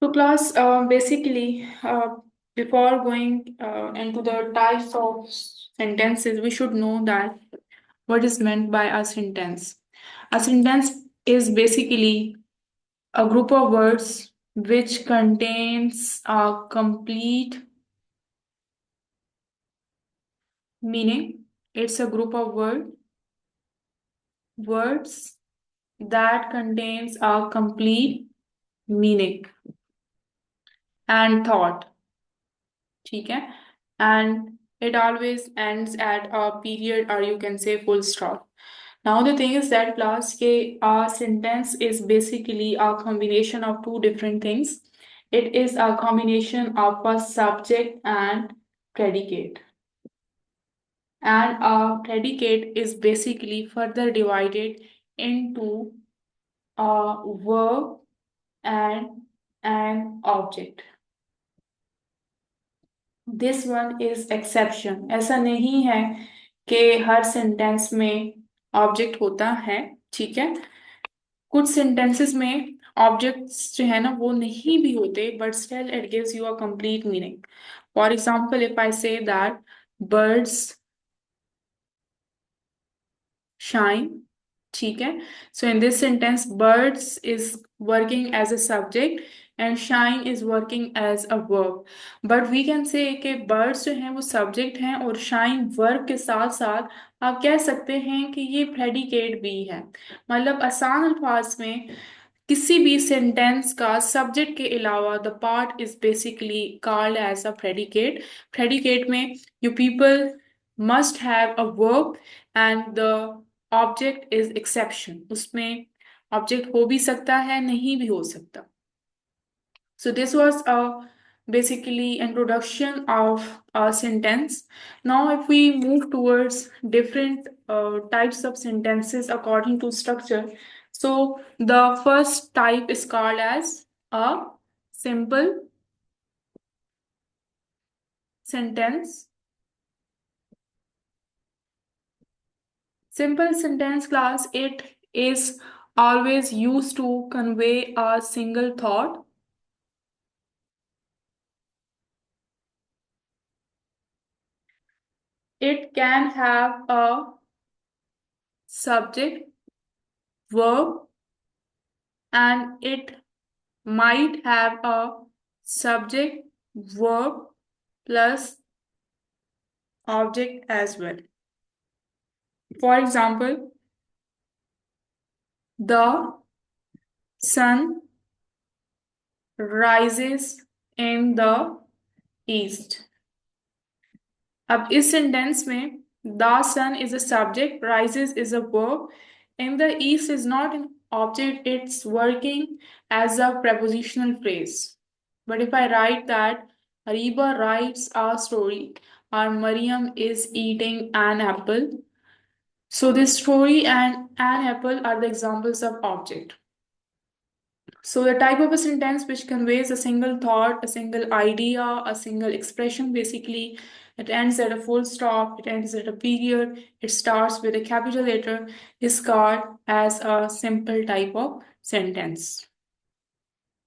So class, basically, before going into the types of sentences, we should know that what is meant by a sentence. A sentence is basically a group of words which contains a complete meaning. It's a group of words that contains a complete meaning and thought. ठीक है? And it always ends at a period or you can say full stop. Now the thing is that class ke a sentence is basically a combination of two different things. It is a combination of a subject and predicate. And a predicate is basically further divided into a verb and an object. This one is exception. ऐसा नहीं है कि हर sentence में object होता है. ठीक है, कुछ सेंटेंसेस में ऑब्जेक्ट्स जो है ना वो नहीं भी होते but still it gives you a complete meaning. For example if I say that birds shine. ठीक है, so in this sentence birds is working as a subject and shine is working as a verb. But we can say कि birds जो हैं वो subject हैं और shine verb के साथ साथ आप कह सकते हैं कि ये प्रेडिकेट भी है. मतलब आसान अल्फाज में किसी भी सेंटेंस का सब्जेक्ट के अलावा the part is basically called as a predicate. Predicate में you people must have a verb and the object is exception. उसमें ऑब्जेक्ट हो भी सकता है, नहीं भी हो सकता. So this was a basically introduction of a sentence. Now if we move towards different types of sentences according to structure. So the first type is called as a simple sentence. Simple sentence class, it is always used to convey a single thought. It can have a subject, verb, and it might have a subject, verb plus object as well. For example, the sun rises in the east. अब इस sentence में the sun is a subject, rises is a verb, in the east is not an object, it's working as a prepositional phrase. But if I write that Ariba writes a story or Mariam is eating an apple, so this story and an apple are the examples of object. So the type of a sentence which conveys a single thought, a single idea, a single expression, basically, it ends at a full stop, it ends at a period, it starts with a capital letter, is called as a simple type of sentence.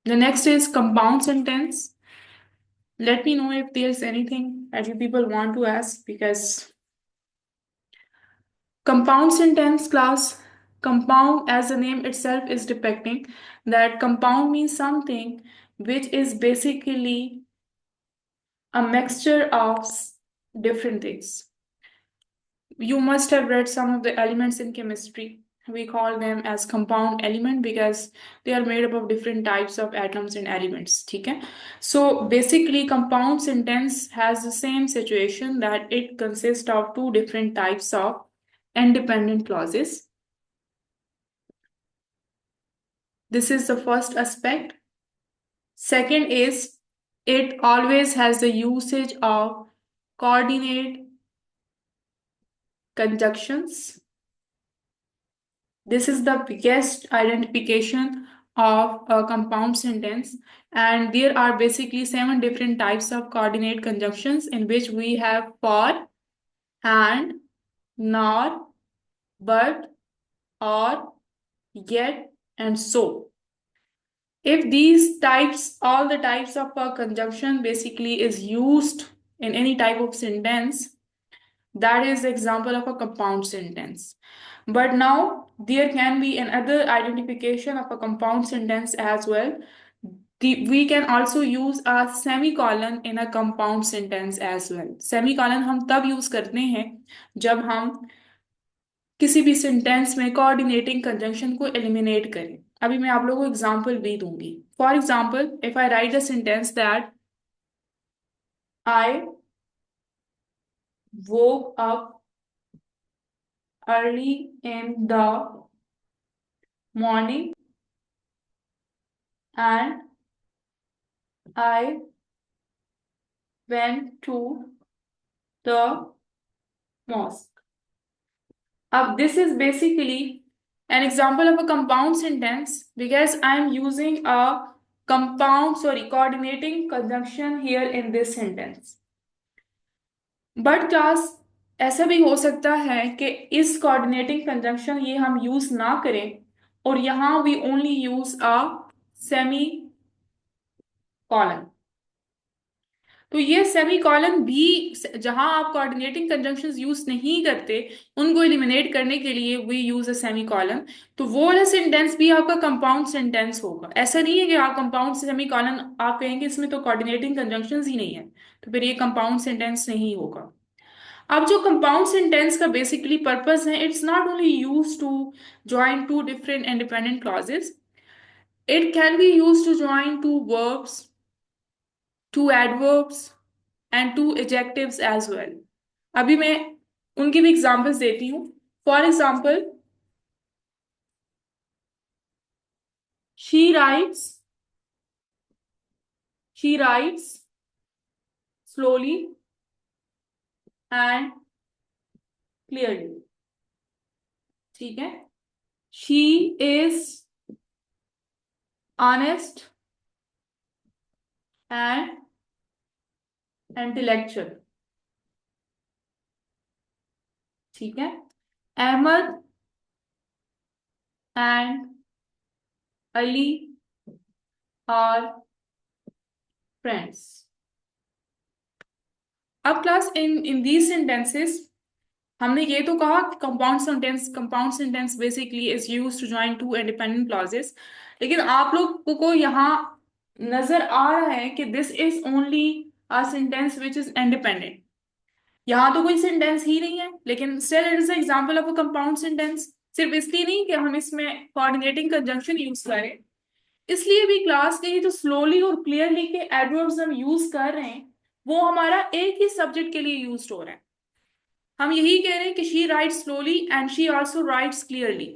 The next is compound sentence. Let me know if there's anything that you people want to ask, because compound sentence class, compound as the name itself is depicting, that compound means something which is basically a mixture of different things. You must have read some of the elements in chemistry. We call them as compound element because they are made up of different types of atoms and elements. Okay? So basically, compound sentence has the same situation, that it consists of two different types of independent clauses. This is the first aspect. Second is it always has the usage of coordinate conjunctions. This is the biggest identification of a compound sentence, and there are basically 7 different types of coordinate conjunctions in which we have for, and, nor, but, or, yet, and so. if these types, all the types of a conjunction basically is used in any type of sentence, that is the example of a compound sentence. But now there can be another identification of a compound sentence as well. We can also use a semicolon in a compound sentence as well. Semicolon हम तब use करते हैं जब हम किसी भी sentence में coordinating conjunction को एलिमिनेट करें। अभी मैं आप लोगों को एग्जांपल भी दूंगी। For example, if I right the sentence that I woke up early in the morning and I went to the mosque. This is basically an example of a compound sentence because I am using a coordinating conjunction here in this sentence. But class, ऐसा भी हो सकता है कि इस coordinating conjunction ये हम use ना करें और यहाँ we only use a semicolon. तो ये सेमी कॉलन भी, जहां आप कोऑर्डिनेटिंग कंजंक्शंस यूज नहीं करते उनको एलिमिनेट करने के लिए we use a semicolon. तो वो वाला सेंटेंस भी आपका कंपाउंड सेंटेंस होगा। ऐसा नहीं है कि आप कंपाउंड सेमी कॉलन आप कहेंगे इसमें तो कोऑर्डिनेटिंग कंजंक्शंस ही नहीं है, तो फिर ये कंपाउंड सेंटेंस नहीं होगा। अब जो कंपाउंड सेंटेंस का बेसिकली पर्पस है, it's not only use to join two different independent clauses, it can be use to join two verbs, two adverbs and two adjectives as well. अभी मैं उनकी भी एग्जांपल्स देती हूँ। For example, she writes slowly and clearly. ठीक है। She is honest and intellectual. ठीक है। Ahmed and Ali are friends. अब क्लास, इन दीज सेंटेंसेस हमने ये तो कहा कि compound sentence basically is used to join two independent clauses, लेकिन आप लोगों को यहाँ नजर आ रहा है कि this is only a sentence which is independent. यहाँ तो कोई सेंटेंस ही नहीं है, लेकिन still it is example of a compound sentence. सिर्फ इसलिए नहीं कि हम इसमें कोऑर्डिनेटिंग कंजंक्शन यूज करें, इसलिए भी क्लास के ये जो स्लोली और क्लियरली के एडवर्ब्स हम यूज कर रहे हैं वो हमारा एक ही सब्जेक्ट के लिए यूज हो रहा है। हम यही कह रहे हैं कि she writes slowly and she also writes clearly.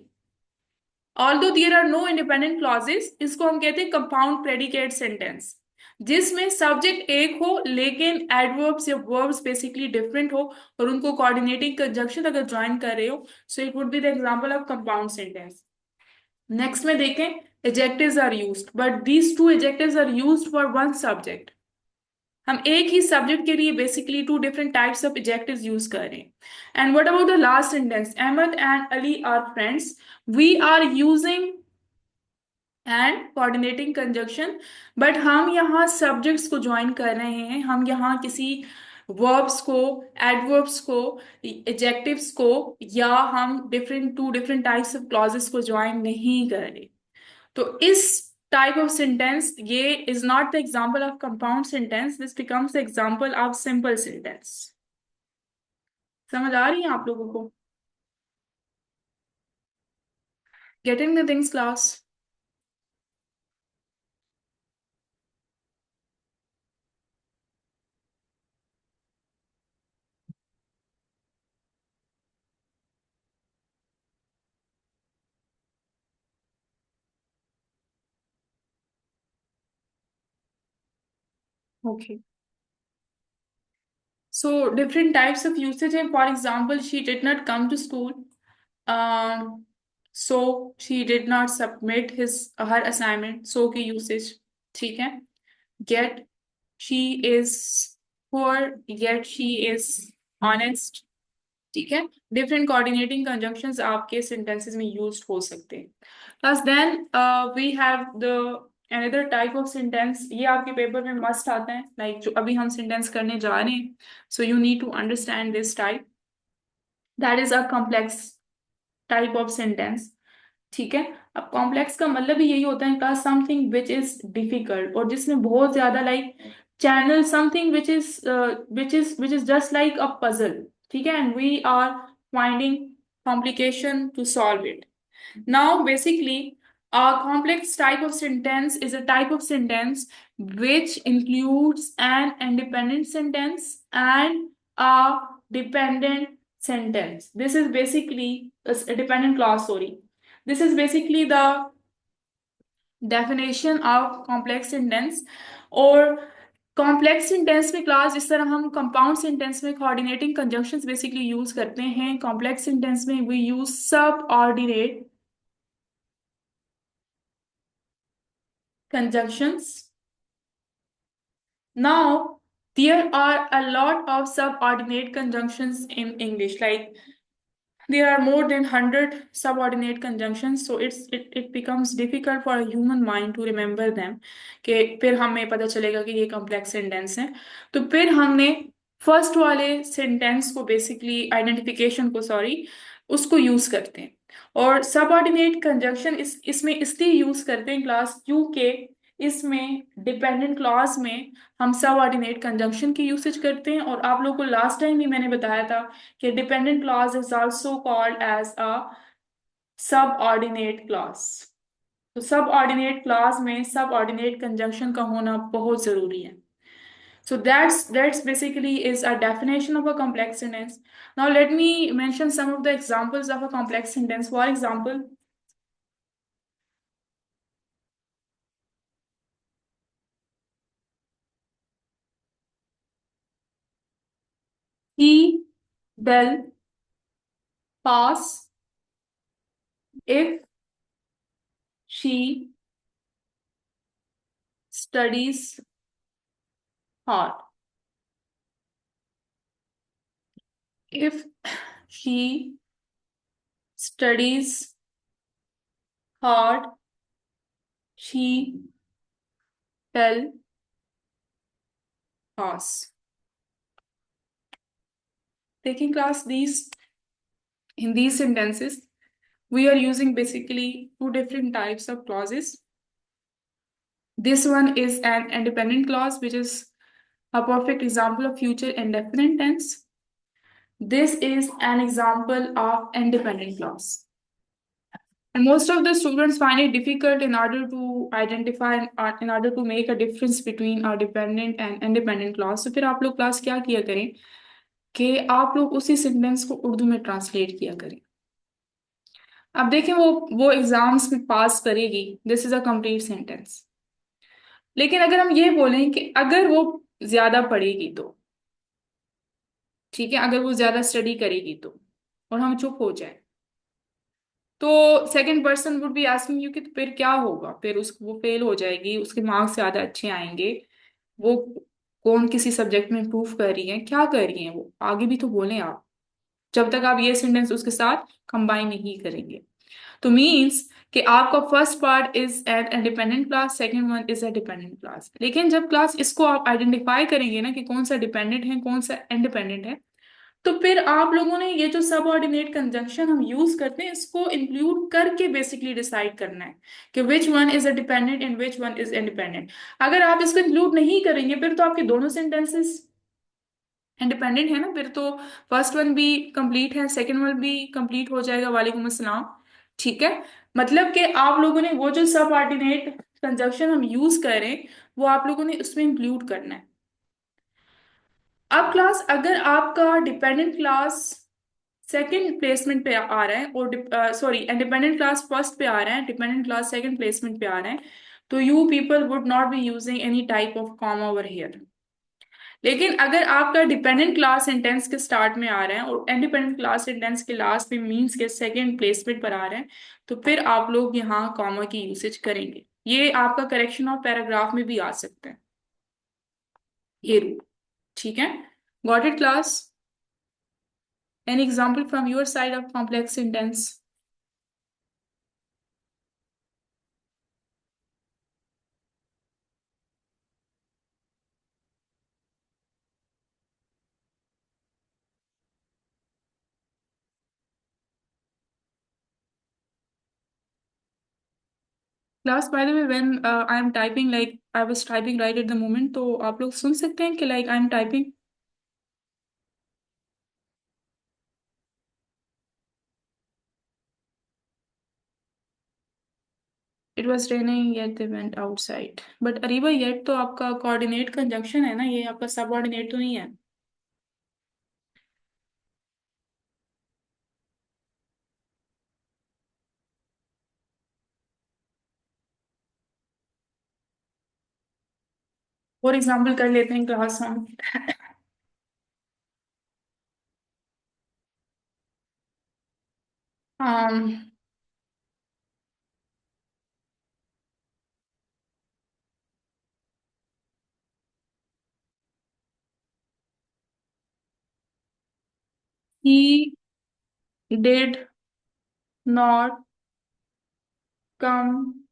Although there are no independent clauses, इसको हम कहते हैं कंपाउंड प्रेडिकेट सेंटेंस, जिसमें सब्जेक्ट एक हो लेकिन एडवर्ब्स या वर्ब्स बेसिकली डिफरेंट हो और उनको कोऑर्डिनेटिंग कंजंक्शन अगर ज्वाइन कर रहे हो, so it would be the example of compound sentence. Next में देखें, adjectives are used, but these two adjectives are used for one subject. हम एक ही सब्जेक्ट के लिए basically two different types of adjectives use कर रहे हैं। And what about the last sentence, Ahmed and Ali are friends, we are using and coordinating conjunction, but हम यहाँ सब्जेक्ट्स को ज्वाइन कर रहे हैं। हम यहाँ किसी वर्ब्स को, एडवर्ब्स को, एडजेक्टिव्स को, या हम डिफरेंट टाइप्स ऑफ क्लॉजेस को ज्वाइन नहीं कर रहे। तो इस type of sentence, ये is not the example of compound sentence, this becomes the example of simple sentence। समझ आ रही है आप लोगों को? Getting the things, class? Okay, so different types of usage है। For example, she did not come to school, so she did not submit her assignment, so की usage। ठीक है। Yet she is poor, yet she is honest। ठीक है। Different coordinating conjunctions आपके sentences में used हो सकते हैं। Plus then we have the another type of sentence, ये आपके पेपर में मस्ट आता है, लाइक जो अभी हम सेंटेंस करने जा रहे हैं, so you need to understand this type, that is a complex type of sentence. ठीक है, अब कॉम्प्लेक्स का मतलब ही यही होता है का समथिंग विच इज डिफिकल्ट, और जिसमें बहुत ज्यादा like channel, something which is just like a puzzle, ठीक है, and we are finding complication to solve it. Now, basically, a complex type of sentence is a type of sentence which includes an independent sentence and a dependent sentence. This is basically a dependent clause, sorry. This is basically the definition of complex sentence. और complex sentence में class जिस तरह हम compound sentence में coordinating conjunctions basically use करते हैं, complex sentence में we use सब ordinate conjunctions. Now, there are a lot of subordinate conjunctions in English. Like there are more than 100 subordinate conjunctions, so it becomes difficult for a human mind to remember them. कि फिर हमें पता चलेगा कि ये complex sentence है. तो फिर हमने फर्स्ट वाले सेंटेंस को बेसिकली आइडेंटिफिकेशन को सॉरी उसको यूज करते हैं. और सबऑर्डिनेट कंजंक्शन इसमें इसलिए यूज करते हैं क्लास क्योंकि इसमें डिपेंडेंट क्लॉज में हम सबऑर्डिनेट कंजंक्शन की यूसेज करते हैं. और आप लोगों को लास्ट टाइम भी मैंने बताया था कि dependent clause is also called as a subordinate clause. तो सबऑर्डिनेट क्लॉज में सबऑर्डिनेट कंजंक्शन का होना बहुत जरूरी है. So that's basically is a definition of a complex sentence. Now let me mention some of the examples of a complex sentence. For example, he will pass if she studies hard. If she studies hard, she will pass. Taking class these in these sentences, we are using basically two different types of clauses. This one is an independent clause, which is a perfect example of future indefinite tense. This is an example of independent clause. And most of the students find it difficult in order to identify, in order to make a difference between a dependent and independent clause. So फिर आप लोग class क्या किया करें कि आप लोग उसी सेंटेंस को उर्दू में ट्रांसलेट किया करें. अब देखें वो एग्जाम्स में पास करेगी, this is a complete sentence. लेकिन अगर हम ये बोलें कि अगर वो ज्यादा पढ़ेगी तो, ठीक है, अगर वो ज्यादा स्टडी करेगी तो, और हम चुप हो जाए, तो second person would be asking you कि तो फिर क्या होगा, फिर वो फेल हो जाएगी, उसके मार्क्स ज्यादा अच्छे आएंगे, वो कौन किसी सब्जेक्ट में इम्प्रूव कर रही है, क्या कर रही है वो, आगे भी तो बोलें आप, जब तक आप ये सेंटेंस उसके साथ कंबाइन नहीं करेंगे. तो मीन्स कि आपका first part is an independent class, second one is a dependent class. लेकिन जब क्लास इसको आप आइडेंटिफाई करेंगे ना कि कौन सा डिपेंडेंट है कौन सा इंडिपेंडेंट है, तो फिर आप लोगों ने ये जो सबऑर्डिनेट कंजंक्शन हम यूज करते हैं इसको इंक्लूड करके बेसिकली डिसाइड करना है कि which one is a dependent and which one is independent. अगर आप इसको इंक्लूड नहीं करेंगे फिर तो आपके दोनों सेंटेंसेस इंडिपेंडेंट है ना, फिर तो फर्स्ट वन भी कंप्लीट है, सेकंड वन भी कंप्लीट हो जाएगा. वालेकुम अस्सलाम. ठीक है, मतलब कि आप लोगों ने वो जो सब ऑर्डिनेट कंजंक्शन हम यूज करें वो आप लोगों ने उसमें इंक्लूड करना है. अब क्लास अगर आपका डिपेंडेंट क्लास सेकंड प्लेसमेंट पे आ रहा है और सॉरी इंडिपेंडेंट क्लास फर्स्ट पे आ रहा है, डिपेंडेंट क्लास सेकंड प्लेसमेंट पे आ रहा है, तो you people would not be using any type of comma over here. लेकिन अगर आपका डिपेंडेंट क्लास सेंटेंस के स्टार्ट में आ रहा है और इंडिपेंडेंट क्लास सेंटेंस के लास्ट में मीन्स के सेकंड प्लेसमेंट पर आ रहे हैं, तो फिर आप लोग यहाँ कॉमा की यूसेज करेंगे. ये आपका करेक्शन ऑफ पैराग्राफ में भी आ सकता है ये रूल. ठीक है, got it class? An example from your side of complex sentence? Class by the way when I am typing like I was typing right at the moment, तो आप लोग सुन सकते हैं कि like I am typing? It was raining yet they went outside. But Areeba yet तो आपका coordinate conjunction है ना, ये आपका सबऑर्डिनेट तो नहीं है। फॉर एग्जाम्पल कर लेते हैं क्लास हम। um, he did not come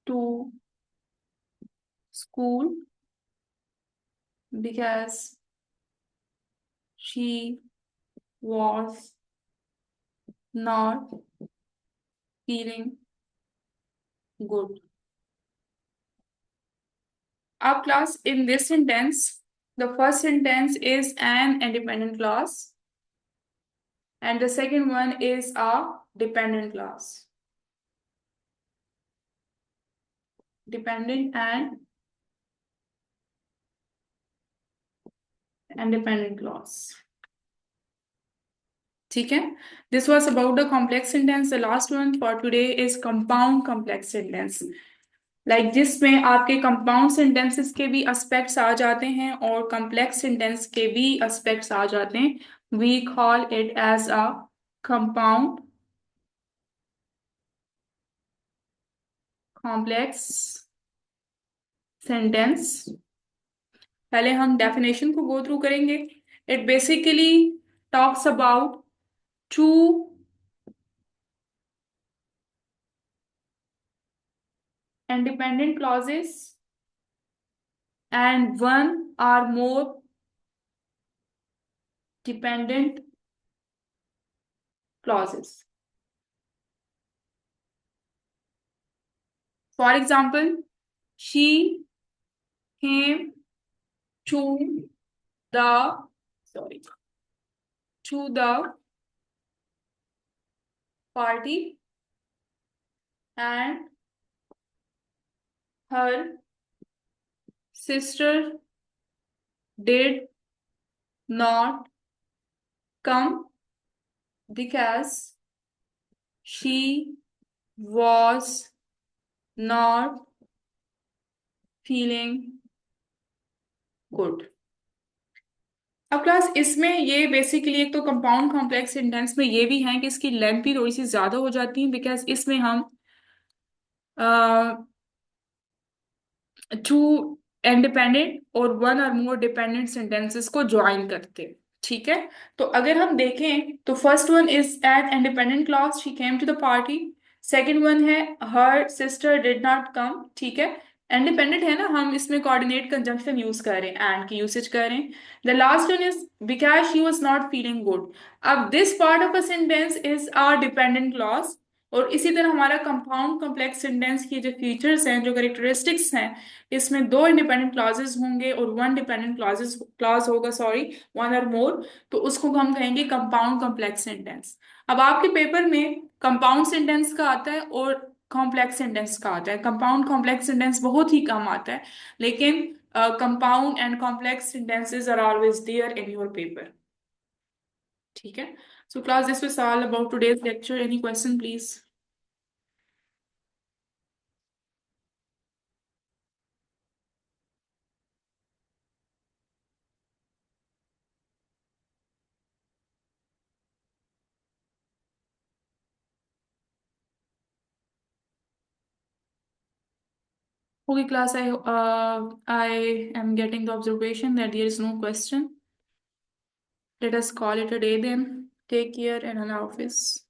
to school because she was not feeling good. Our class in this sentence, the first sentence is an independent class, and the second one is a dependent class. Dependent and independent class. ठीक है? This was about the complex sentence. The last one for today is compound complex sentence. Like जिसमें आपके compound sentences के भी aspects आ जाते हैं और कॉम्प्लेक्स सेंटेंस के भी एस्पेक्ट्स आ जाते हैं। We call it as a compound complex sentence. पहले हम डेफिनेशन को गो थ्रू करेंगे। It basically talks about two independent clauses and one or more dependent clauses. For example, she came to the sorry to the party and her sister did not come because she was not feeling good. अब class इसमें ये basically एक तो compound complex sentence में ये भी है कि इसकी लेंथ भी थोड़ी सी ज्यादा हो जाती है, बिकॉज इसमें हम टू इंडिपेंडेंट और वन और मोर डिपेंडेंट सेंटेंसेस को ज्वाइन करते हैं। ठीक है? तो अगर हम देखें तो first one is an independent clause, she came to the party. Second one है her sister did not come. ठीक है? इंडिपेंडेंट है ना, हम इसमें कोऑर्डिनेट कंजंक्शन यूज कर रहे हैं, एंड की यूसेज कर रहे हैं। The last one is because she was not feeling good. अब this part of a sentence is are dependent clause. और इसी तरह हमारा कंपाउंड कॉम्प्लेक्स सेंटेंस की जो फीचर्स हैं, जो कैरेक्टरिस्टिक्स हैं, इसमें दो इंडिपेंडेंट क्लॉजेस होंगे और वन डिपेंडेंट क्लॉज होगा, सॉरी, वन और मोर। तो उसको हम कहेंगे कंपाउंड कॉम्प्लेक्स सेंटेंस। अब आपके पेपर में कंपाउंड सेंटेंस का आता है और कॉम्प्लेक्स सेंटेंस का आता है। कंपाउंड कॉम्प्लेक्स सेंटेंस बहुत ही कम आता है, लेकिन compound and complex sentences are always there in your paper. ठीक है? So class, this was all about today's lecture. Any question please? Okay, class, I am getting the observation that there is no question. Let us call it a day then. Take care and Allah Hafiz.